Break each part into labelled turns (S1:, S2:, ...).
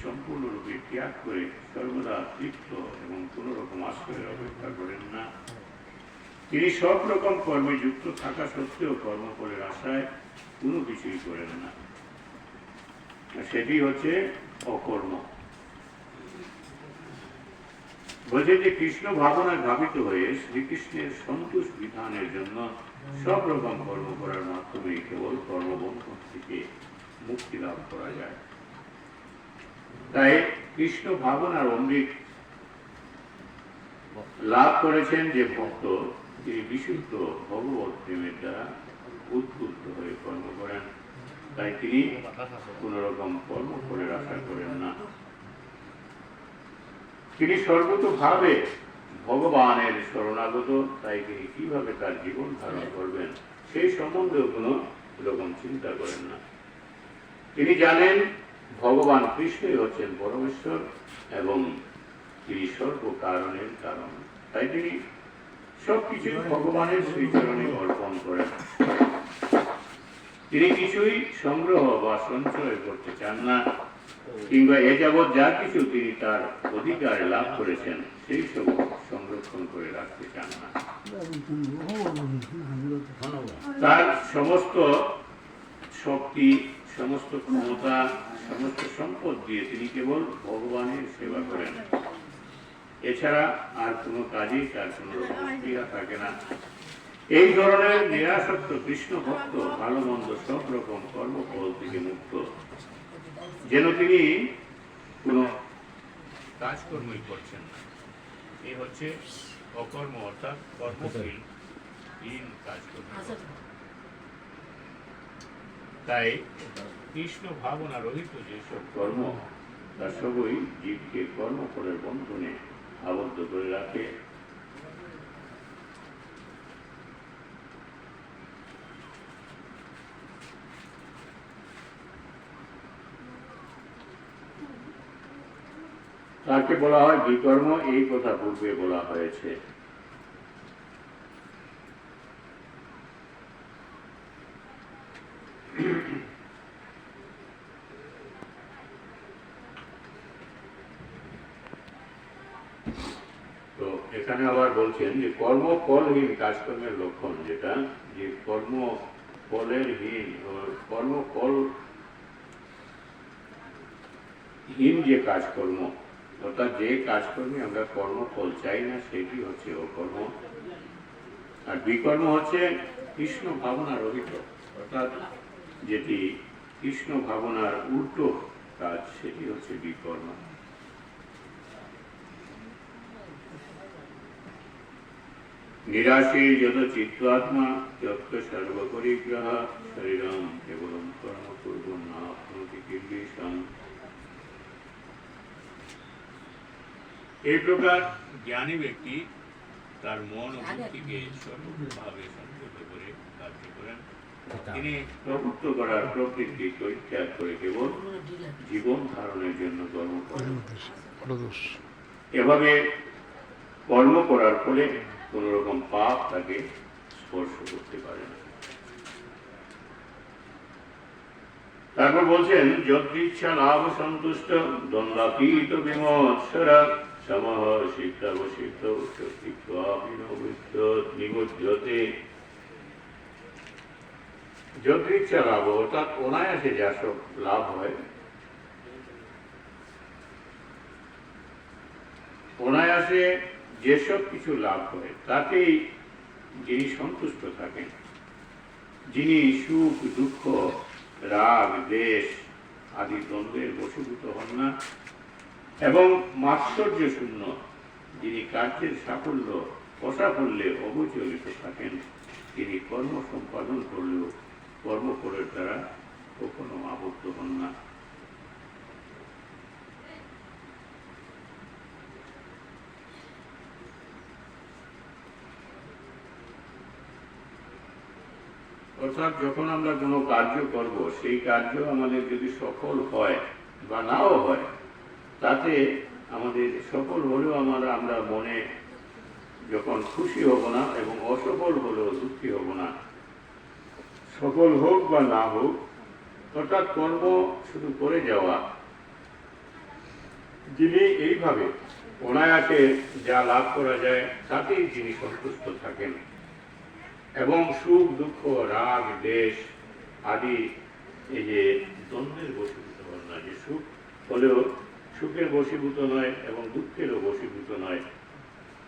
S1: সম্পূর্ণরূপে ত্যাগ করে সর্বদা তৃপ্ত এবং কোন রকম আশ্রয়ের অপেক্ষা করেন না। তিনি সব রকম কর্মে যুক্ত থাকা সত্ত্বেও কর্মফলের আশায় কোনো কিছুই করেন না। সেটি হচ্ছে অকর্ম। বলছে যে কৃষ্ণ ভাবনায় ভাবিত হয়ে শ্রীকৃষ্ণের সন্তোষ বিধানের জন্য সব রকম কর্ম করার মাধ্যমে কেবল কর্মবন্ধন থেকে মুক্তি লাভ করা যায়। তাই কৃষ্ণ ভাবনার অমৃত লাভ করেছেন যে ভক্ত, তিনি বিশুদ্ধ ভগবত প্রেমের দ্বারা উদ্বুদ্ধ হয়ে কর্ম করেন। তাই তিনি কোন রকম কর্মফলের আশা করেন না। তিনি সর্বতোভাবে ভগবানের শরণাগত, তাই তিনি কিভাবে তার জীবন ধারণ করবেন সেই সম্বন্ধেও কোন রকম চিন্তা করেন না। তিনি জানেন ভগবান কৃষ্ণই হচ্ছেন পরমেশ্বর এবং তিনি সর্ব কারণের কারণ। তাই তিনি সবকিছু ভগবানের শ্রীচরণে অর্পণ করেন। তিনি কিছুই সংগ্রহ বা সঞ্চয় করতে চান না, কিংবা এ যাবৎ যা কিছু তিনি তার অধিকারে লাভ করেছেন সেই সব সংরক্ষণ করে রাখতে চান না। তার সমস্ত শক্তি, সমস্ত ক্ষমতা, সমস্ত সম্পদ দিয়ে তিনি কেবল ভগবানের সেবা করেন। এছাড়া আর কোনো কাজেই তার কোনো রকম ক্রিয়া থাকে না। এই ধরনের নিরাসক্ত কৃষ্ণ ভক্ত ভালো মন্দ সব রকম কর্মফল থেকে মুক্ত, যেন তিনি কোনো কাজকর্মই করছেন না। এই হচ্ছে অকর্ম, অর্থাৎ কর্মহীন কাজকর্ম। তাই কৃষ্ণ ভাবনা রহিত যেসব কর্ম, তা সবই জীবকে কর্মফলের বন্ধনে আবদ্ধ করে রাখে। তাকে বলা হয় বিকর্ম, এই কথা পূর্বে বলা হয়েছে। তো এখানে আবার বলছেন যে কর্মফলহীন কাজকর্মের লক্ষণ, যেটা যে কর্মফলেরহীন, কর্মফলহীন যে কাজকর্ম, অর্থাৎ যে কাজকর্মে আমরা কর্মফল চাই না, সেটি হচ্ছে অকর্ম। আর বিকর্ম হচ্ছে কৃষ্ণ ভাবনা রহিত, অর্থাৎ যেটি কৃষ্ণ ভাবনার উল্টো কাজ, সেটি হচ্ছে বিকর্ম। নিরাশী যত চিত্তাত্মা যত্র সর্বপরিগ্রহ শরীরম কেবলম কর্ম করবো না আপনতি কিল্বিষম। এই প্রকার জ্ঞানী ব্যক্তি তার মন ও বুদ্ধিকে সর্বভাবে সংযত করে কার্য করেন। তিনি প্রভুত্ব করার প্রকৃতি পরিত্যাগ করে কেবল জীবন ধারণের জন্য কর্ম করেন। এভাবে কর্ম করার ফলে কোন রকম পাপ তাকে স্পর্শ করতে পারে না। তারপর বলছেন যদৃচ্ছা লাভ সন্তুষ্ট দ্বন্দ্বাতীত বিমৎসরা সমহ সিদ্ধাবসিদ্ধ নিবুদ্ধতে। যদৃচ্ছা লাভ, অর্থাৎ অনায়াসে যা সব লাভ হয়, অনায়াসে যেসব কিছু লাভ হয় তাতেই যিনি সন্তুষ্ট থাকেন, যিনি সুখ দুঃখ রাগ দ্বেষ আদি দ্বন্দ্বের বশীভূত হন না এবং মাৎসর্য শূন্য, যিনি কার্যের সাফল্য অসাফল্যে অবচলিত থাকেন, তিনি কর্ম সম্পাদন করলেও কর্মফলের দ্বারা কখনো আবদ্ধ হন না। অর্থাৎ যখন আমরা কোনো কার্য করব, সেই কার্য আমাদের যদি সফল হয় বা নাও হয়, তাতে আমাদের সফল হলেও আমরা মনে যখন খুশি হব না এবং অসফল হলেও দুঃখী হব না। সফল হোক বা না হোক, অর্থাৎ কর্ম শুধু করে যাওয়া যিনি এইভাবে অনায়াসে যা লাভ করা যায় তাতেই যিনি সন্তুষ্ট থাকেন এবং সুখ দুঃখ রাগ দেশ আদি এই যে দ্বন্দ্বের বশীভূত হন না, যে সুখ হলেও সুখের বশীভূত নয় এবং দুঃখেরও বশীভূত নয়,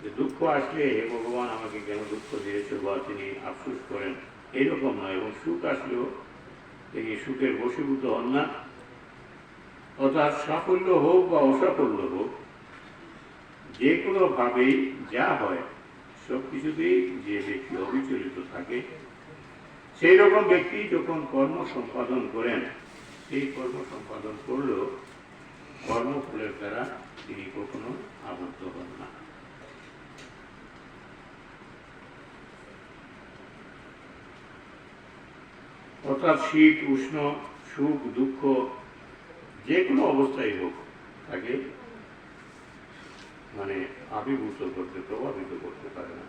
S1: যে দুঃখ আসলে হে ভগবান আমাকে কেন দুঃখ দিয়েছে বা তিনি আফসোস করেন, এরকম নয়, এবং সুখ আসলেও তিনি সুখের বশীভূত হন না। অর্থাৎ সাফল্য হোক বা অসাফল্য হোক, যে কোনোভাবেই যা হয় সব কিছুতেই যে ব্যক্তি অবিচলিত থাকে, সেই রকম ব্যক্তি যখন কর্ম সম্পাদন করেন, সেই কর্ম সম্পাদন করলেও কর্মফলের দ্বারা তিনি কখনো আবদ্ধ হন না। অর্থাৎ শীত উষ্ণ সুখ দুঃখ যে কোনো অবস্থায় হোক তাকে আবির্ভূত করতে প্রভাবিত করতে পারে না।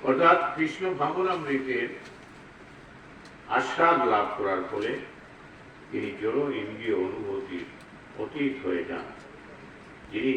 S1: অর্থাৎ কৃষ্ণ ভাবনামৃতের আস্বাদ লাভ করার ফলে তিনি জড় ইন্দ্রিয় অনুভূতির অতীত হয়ে যান। যিনি